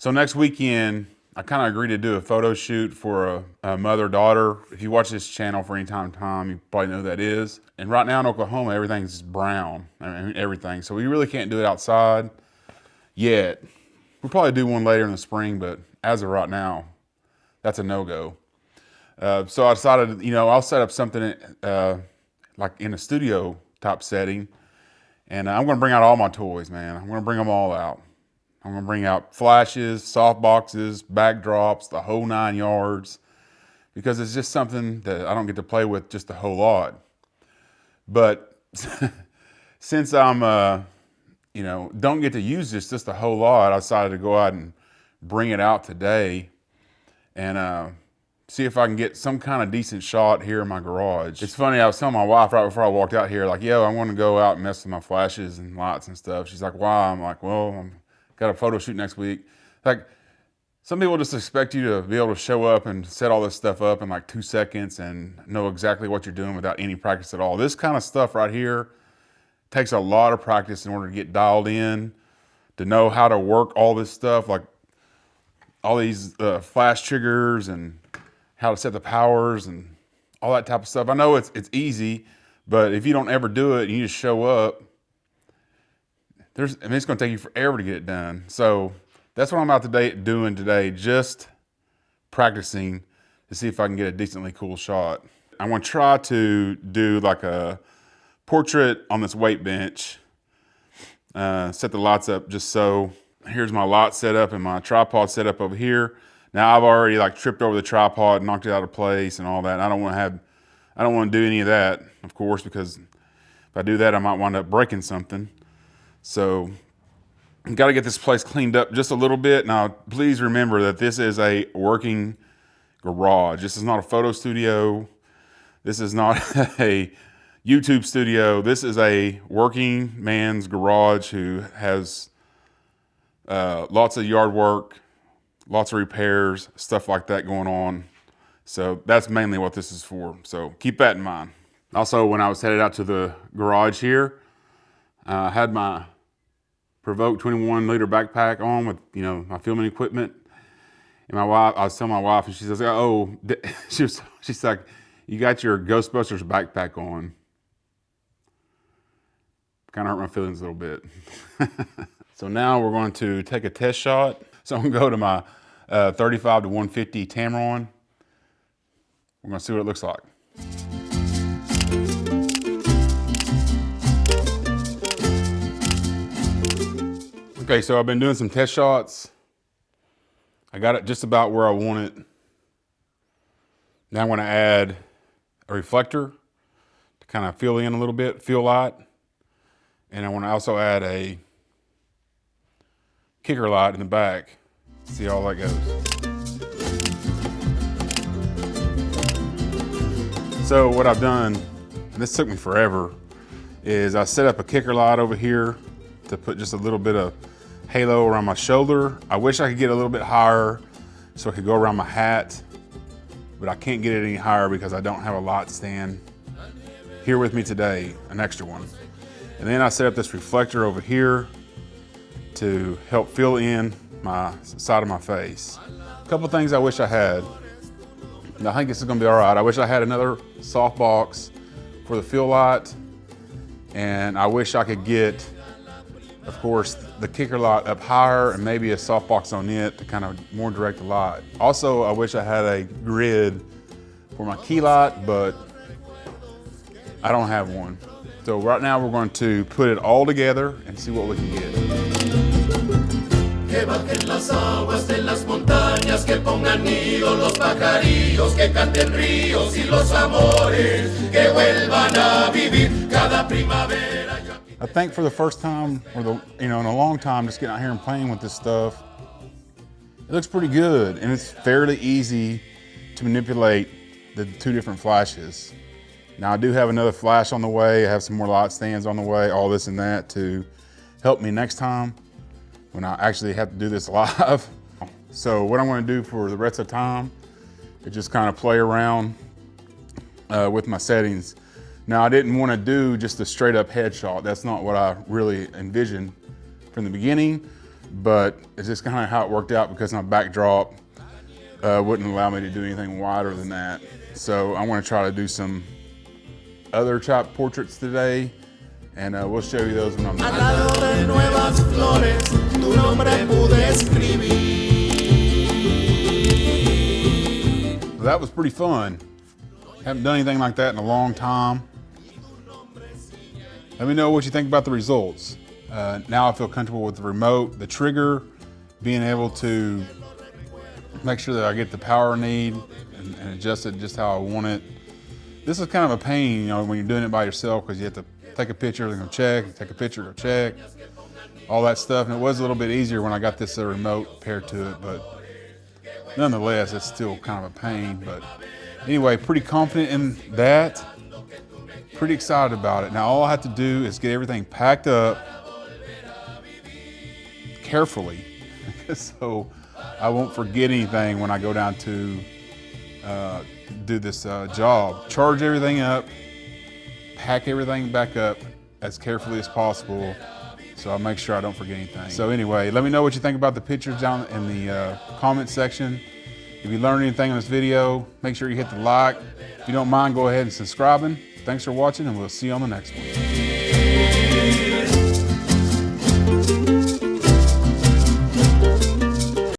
So next weekend, I kind of agreed to do a photo shoot for a mother-daughter. If you watch this channel for any time, you probably know who that is. And right now in Oklahoma, everything's brown. I mean, everything. So we really can't do it outside yet. We'll probably do one later in the spring, but as of right now, that's a no-go. So I decided, I'll set up something like in a studio type setting. And I'm going to bring out all my toys, man. I'm going to bring them all out. I'm going to bring out flashes, soft boxes, backdrops, the whole 9 yards, because it's just something that I don't get to play with just a whole lot. But since I'm, don't get to use this just a whole lot, I decided to go out and bring it out today and see if I can get some kind of decent shot here in my garage. It's funny, I was telling my wife right before I walked out here, like, yo, I want to go out and mess with my flashes and lights and stuff. She's like, why? I'm like, well, I'm got a photo shoot next week. Like, some people just expect you to be able to show up and set all this stuff up in like 2 seconds and know exactly what you're doing without any practice at all. This kind of stuff right here takes a lot of practice in order to get dialed in, to know how to work all this stuff, like all these flash triggers and how to set the powers and all that type of stuff. I know it's easy, but if you don't ever do it and you just show up, it's going to take you forever to get it done. So that's what I'm out doing today, just practicing to see if I can get a decently cool shot. I want to try to do like a portrait on this weight bench, set the lights up just so. Here's my light set up and my tripod set up over here. Now I've already like tripped over the tripod, knocked it out of place and all that. I don't want to do any of that, of course, because if I do that, I might wind up breaking something. So I've got to get this place cleaned up just a little bit. Now, please remember that this is a working garage. This is not a photo studio. This is not a YouTube studio. This is a working man's garage who has lots of yard work, lots of repairs, stuff like that going on. So that's mainly what this is for. So keep that in mind. Also, when I was headed out to the garage here, I had my Provoke 21-liter backpack on with, my filming equipment. And I was telling my wife, and she says, oh, she's like, you got your Ghostbusters backpack on. Kind of hurt my feelings a little bit. So now we're going to take a test shot. So I'm going to go to my 35 to 150 Tamron. We're going to see what it looks like. Okay, so I've been doing some test shots. I got it just about where I want it. Now I'm going to add a reflector to kind of fill in a little bit, fill light. And I want to also add a kicker light in the back. See how that goes. So what I've done, and this took me forever, is I set up a kicker light over here to put just a little bit of halo around my shoulder. I wish I could get a little bit higher so I could go around my hat, but I can't get it any higher because I don't have a light stand here with me today, an extra one. And then I set up this reflector over here to help fill in my side of my face. A couple things I wish I had. I think this is gonna be all right. I wish I had another soft box for the fill light, and I wish I could get, of course, the kicker light up higher and maybe a softbox on it to kind of more direct the light. Also, I wish I had a grid for my key light, but I don't have one. So right now we're going to put it all together and see what we can get. Que bajen las aguas de las montañas, que pongan nido los pajarillos, que canten ríos y los amores, que vuelvan a vivir cada primavera. I think for the first time, or in a long time, just getting out here and playing with this stuff, it looks pretty good, and it's fairly easy to manipulate the two different flashes. Now I do have another flash on the way. I have some more light stands on the way, all this and that to help me next time when I actually have to do this live. So what I'm going to do for the rest of the time is just kind of play around with my settings. Now I didn't want to do just a straight up headshot. That's not what I really envisioned from the beginning, but it's just kind of how it worked out because my backdrop wouldn't allow me to do anything wider than that. So I'm going to try to do some other chop portraits today, and we'll show you those when I'm done. Al lado de nuevas flores, tu nombre pude escribir. So that was pretty fun. Haven't done anything like that in a long time. Let me know what you think about the results. Now I feel comfortable with the remote, the trigger, being able to make sure that I get the power I need and adjust it just how I want it. This is kind of a pain, you know, when you're doing it by yourself, because you have to take a picture and go check, take a picture, go check, all that stuff. And it was a little bit easier when I got this remote paired to it, but nonetheless, it's still kind of a pain. But anyway, pretty confident in that. Pretty excited about it. Now all I have to do is get everything packed up carefully so I won't forget anything when I go down to do this job. Charge everything up, pack everything back up as carefully as possible so I'll make sure I don't forget anything. So anyway, let me know what you think about the pictures down in the comment section. If you learned anything in this video, make sure you hit the like. If you don't mind, go ahead and subscribing. Thanks for watching, and we'll see you on the next one.